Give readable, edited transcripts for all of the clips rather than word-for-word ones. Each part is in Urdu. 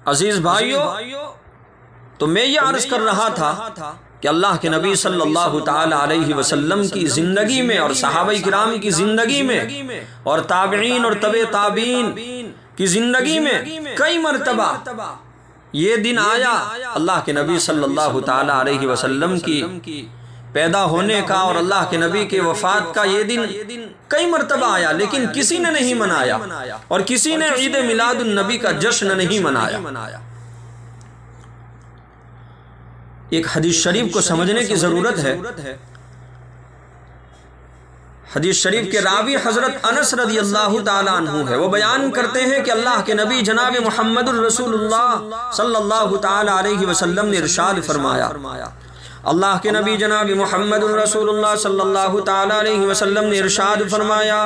عزیز بھائیو، تو میں یہ عرض کر رہا تھا کہ اللہ کے نبی صلی اللہ تعالی علیہ وسلم کی زندگی میں اور صحابہ کرام کی زندگی میں اور تابعین اور تبع تابعین کی زندگی میں کئی مرتبہ یہ دن آیا، اللہ کے نبی صلی اللہ تعالی علیہ وسلم کی پیدا ہونے کا اور اللہ کے نبی کے وفات کا یہ دن کئی مرتبہ آیا، لیکن کسی نے نہیں منایا اور کسی نے عید میلاد النبی کا جشن نہیں منایا۔ ایک حدیث شریف کو سمجھنے کی ضرورت ہے۔ حدیث شریف کے راوی حضرت انس رضی اللہ تعالیٰ عنہ ہے۔ وہ بیان کرتے ہیں کہ اللہ کے نبی جناب محمد الرسول اللہ صلی اللہ تعالیٰ علیہ وسلم نے ارشاد فرمایا، اللہ کے نبی جناب محمد الرسول اللہ صلی اللہ تعالیٰ علیہ وسلم نے ارشاد فرمایا۔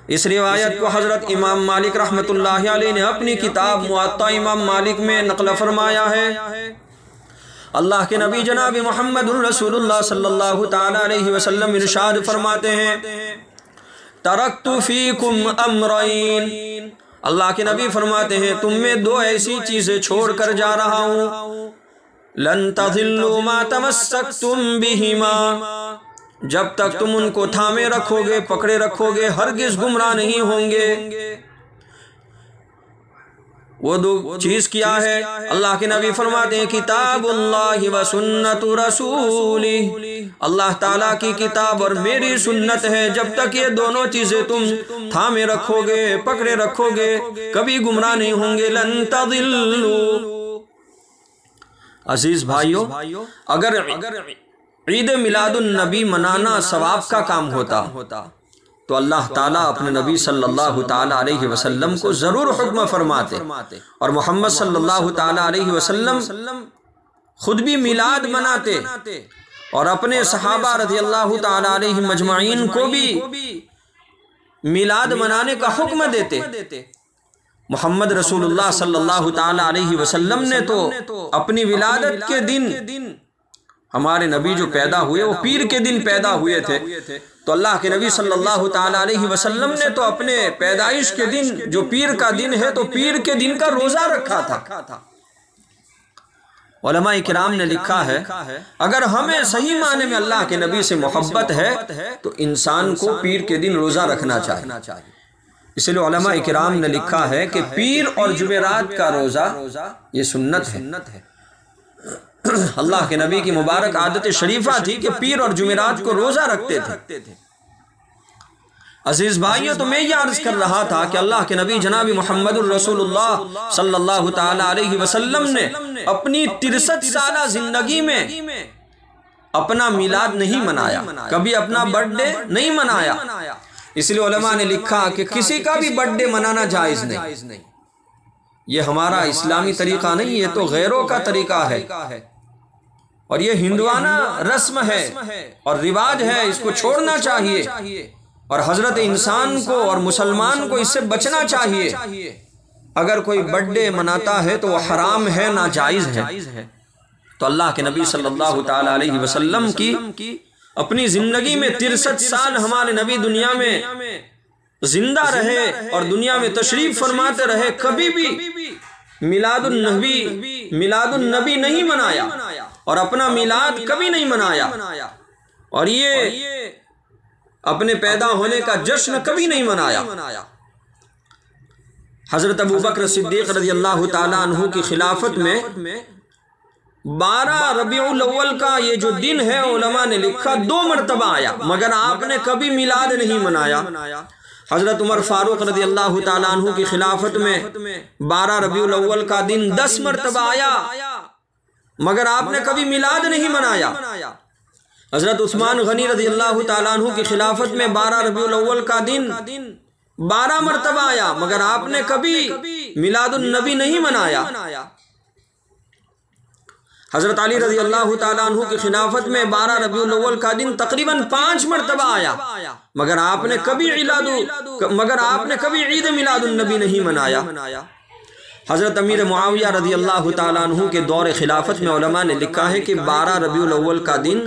اس روایت کو حضرت امام مالک رحمۃ اللہ علیہ نے اپنی کتاب موطا امام مالک میں نقل فرمایا ہے۔ اللہ کے نبی جناب محمد الرسول اللہ صلی اللہ تعالیٰ علیہ وسلم ارشاد فرماتے ہیں، ترکت فیکم امرین، اللہ کے نبی فرماتے ہیں تم میں دو ایسی چیزیں چھوڑ کر جا رہا ہوں، لن تضلوا ما تمسکتم بہما، جب تک تم ان کو تھامے رکھو گے، پکڑے رکھو گے، ہرگز گمراہ نہیں ہوں گے۔ وہ دو چیز کیا ہے؟ اللہ کے نبی فرماتے ہیں کتاب اللہ و سنت رسولہ، اللہ تعالیٰ کی کتاب اور میری سنت ہے، جب تک یہ دونوں چیزیں تم تھامے رکھو گے، پکڑے رکھو گے، کبھی گمراہ نہیں ہوں گے، لن تضلوا۔ عزیز بھائیو، اگر عید میلاد النبی منانا ثواب کا کام ہوتا تو اللہ تعالیٰ اپنے نبی صلی اللہ تعالیٰ علیہ وسلم کو ضرور حکم فرماتے، اور محمد صلی اللہ تعالیٰ علیہ وسلم خود بھی میلاد مناتے اور اپنے صحابہ رضی اللہ تعالیٰ علیہ مجمعین کو بھی میلاد منانے کا حکم دیتے۔ محمد رسول اللہ صلی اللہ تعالیٰ علیہ وسلم نے تو اپنی ولادت کے دن، ہمارے نبی جو پیدا ہوئے وہ پیر کے دن پیدا ہوئے تھے، تو اللہ کے نبی صلی اللہ تعالیٰ علیہ وسلم نے تو اپنے پیدائش کے دن جو پیر کا دن ہے تو پیر کے دن کا روزہ رکھا تھا۔ علماء کرام نے لکھا ہے اگر ہمیں صحیح معنی میں اللہ کے نبی سے محبت ہے تو انسان کو پیر کے دن روزہ رکھنا چاہیے۔ اس لیے علماء کرام نے لکھا ہے کہ پیر اور جمعرات کا روزہ یہ سنت ہے۔ اللہ کے نبی کی مبارک عادت شریفہ تھی کہ پیر اور جمعرات کو روزہ رکھتے تھے۔ عزیز بھائیو، تو میں یہ عرض کر رہا تھا کہ اللہ کے نبی جناب محمد الرسول اللہ صلی اللہ تعالیٰ علیہ وسلم نے اپنی 63 سالہ زندگی میں اپنا میلاد نہیں منایا، کبھی اپنا برتھ ڈے نہیں منایا۔ اس لیے علماء نے لکھا کہ کسی کا بھی برتھ ڈے منانا جائز نہیں، یہ ہمارا اسلامی طریقہ نہیں، یہ تو غیروں کا طریقہ ہے اور یہ ہندوانہ رسم ہے اور رواج ہے، اس کو چھوڑنا چاہیے اور حضرت انسان کو اور مسلمان کو اس سے بچنا چاہیے۔ اگر کوئی برتھ ڈے مناتا ہے تو وہ حرام ہے، ناجائز ہے۔ تو اللہ کے نبی صلی اللہ تعالیٰ علیہ وسلم کی اپنی زندگی میں 63 سال ہمارے نبی دنیا میں زندہ رہے اور دنیا میں تشریف فرماتے رہے، کبھی بھی میلاد النبی نہیں منایا اور اپنا میلاد کبھی نہیں منایا، اور یہ اپنے پیدا ہونے کا جشن کبھی نہیں منایا۔ حضرت ابوبکر صدیق رضی اللہ تعالیٰ عنہ کی خلافت میں 12 ربیع الاول کا یہ جو دن ہے علماء نے لکھا 2 مرتبہ آیا، مگر آپ نے کبھی میلاد نہیں منایا۔ حضرت عمر فاروق رضی اللہ تعالیٰ عنہ کی خلافت میں 12 ربیع الاول کا دن 10 مرتبہ آیا، مگر آپ نے کبھی میلاد نہیں منایا۔ حضرت عثمان غنی رضی اللہ تعالیٰ عنہ کی خلافت میں 12 ربیع الاول کا دن 12 مرتبہ آیا، مگر آپ نے کبھی میلاد النبی نہیں منایا۔ حضرت علی رضی اللہ تعالیٰ عنہ کی خلافت میں 12 ربیع الاول کا دن تقریباً 5 مرتبہ آیا، مگر آپ نے کبھی عید میلاد النبی نہیں منایا۔ حضرت امیر معاویہ رضی اللہ تعالیٰ عنہ کے دور خلافت میں علماء نے لکھا ہے کہ 12 ربیع الاول کا دن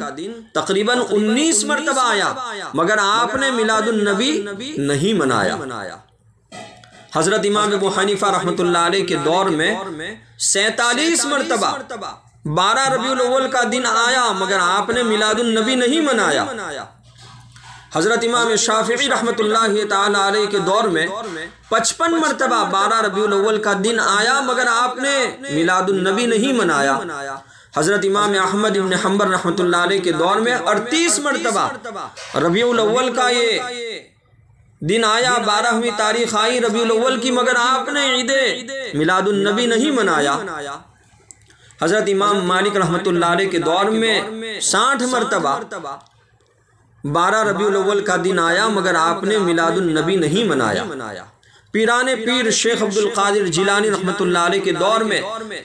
تقریباً 19 مرتبہ آیا، مگر آپ نے میلاد النبی نہیں منایا۔ حضرت امام ابو حنیفہ رحمۃ اللہ علیہ کے دور میں 47 مرتبہ 12 ربیع الاول کا دن آیا مگر آپ نے میلاد النبی نہیں منایا۔ حضرت امام شافعی رحمۃ اللہ تعالی علیہ کے دور میں 55 مرتبہ 12 ربیع الاول کا دن آیا مگر آپ نے میلاد النبی نہیں منایا۔ حضرت امام احمد بن حنبل رحمۃ اللہ علیہ کے دور میں 38 مرتبہ ربیع الاول کا یہ دن آیا، 12ویں تاریخ آئی ربیع الاول کی مگر آپ نے عید میلاد النبی نہیں منایا۔ حضرت امام مالک رحمۃ اللہ علیہ کے دور میں 60 مرتبہ 12 ربیع الاول کا دن آیا مگر آپ نے میلاد النبی نہیں منایا۔ پیران پیر شیخ عبد القادر جیلانی رحمۃ اللہ علیہ کے دور میں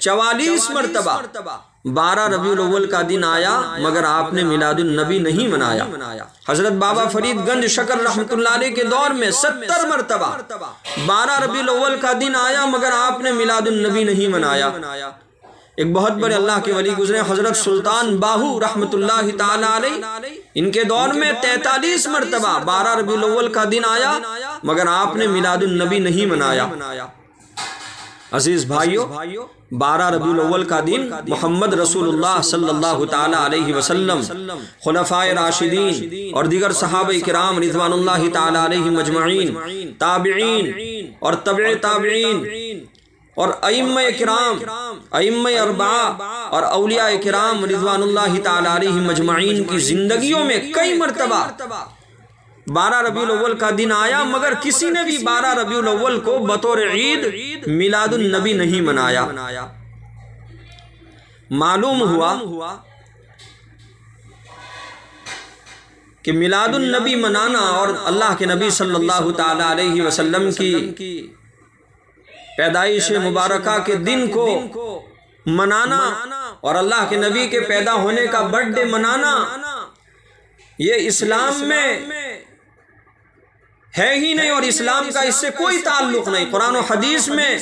44 مرتبہ 12 ربیع الاول کا دن آیا مگر آپ نے میلاد النبی نہیں منایا۔ حضرت بابا فرید گنج شکر رحمۃ اللہ علیہ کے دور میں 70 مرتبہ 12 ربیع الاول کا دن آیا مگر آپ نے میلاد النبی نہیں منایا۔ ایک بہت بڑے اللہ کے ولی گزرے حضرت سلطان باہو رحمۃ اللہ تعالی علیہ، ان کے دور میں 43 مرتبہ 12 ربیع الاول کا دن آیا مگر آپ نے میلاد النبی نہیں منایا۔ عزیز بھائیو، 12 ربیع الاول کا دن محمد رسول اللہ صلی اللہ تعالی علیہ وسلم، خلفائے راشدین اور دیگر صحابہ کرام رضوان اللہ تعالی علیہ مجمعین، تابعین اور تبع تابعین اور ائمہ کرام، ائمہ اربعہ اور اولیاء کرام رضوان اللہ تعالی علیہ مجمعین کی زندگیوں میں کئی مرتبہ 12 ربیع الاول کا دن آیا مگر کسی نے بھی 12 ربیع الاول کو بطور عید میلاد النبی نہیں منایا۔ معلوم ہوا کہ میلاد النبی منانا اور اللہ کے نبی صلی اللہ تعالی علیہ وسلم کی پیدائش مبارکہ کے دن کو منانا اور اللہ کے نبی کے پیدا ہونے کا برتھ ڈے منانا، یہ اسلام میں ہے ہی نہیں اور اسلام کا اس سے کوئی تعلق نہیں۔ قرآن و حدیث میں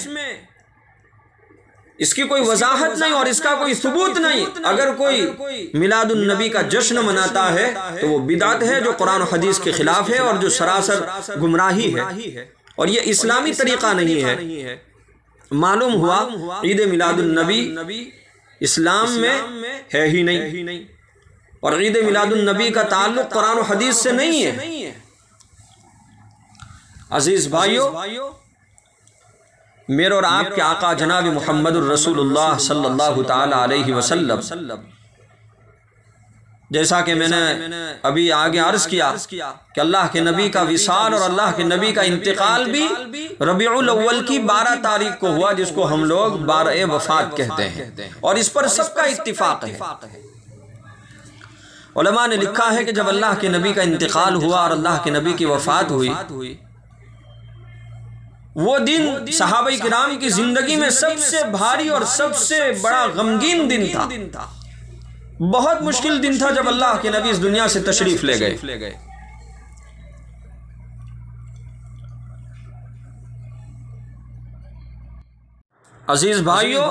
اس کی کوئی وضاحت نہیں اور اس کا کوئی ثبوت نہیں۔ اگر کوئی میلاد النبی کا جشن مناتا ہے تو وہ بدعت ہے جو قرآن و حدیث کے خلاف ہے اور جو سراسر گمراہی ہے اور یہ اسلامی طریقہ نہیں ہے۔ معلوم ہوا عید میلاد النبی اسلام میں ہے ہی نہیں اور عید میلاد النبی کا تعلق قرآن و حدیث سے نہیں ہے۔ عزیز بھائیو، میرے اور آپ کے آقا جناب محمد الرسول اللہ صلی اللہ تعالی علیہ وسلم، جیسا کہ میں نے ابھی آگے عرض کیا کہ اللہ کے نبی کا وصال اور اللہ کے نبی کا انتقال بھی ربیع الاول کی 12 تاریخ کو ہوا، جس کو ہم لوگ 12 وفات کہتے ہیں اور اس پر سب کا اتفاق ہے۔ علماء نے لکھا ہے کہ جب اللہ کے نبی کا انتقال ہوا اور اللہ کے نبی کی وفات ہوئی، وہ دن صحابہ کرام کی زندگی میں سب سے بھاری اور سب سے بڑا غمگین دن تھا۔ بہت مشکل دن تھا جب اللہ کے نبی اس دنیا سے تشریف لے گئے۔ عزیز بھائیو،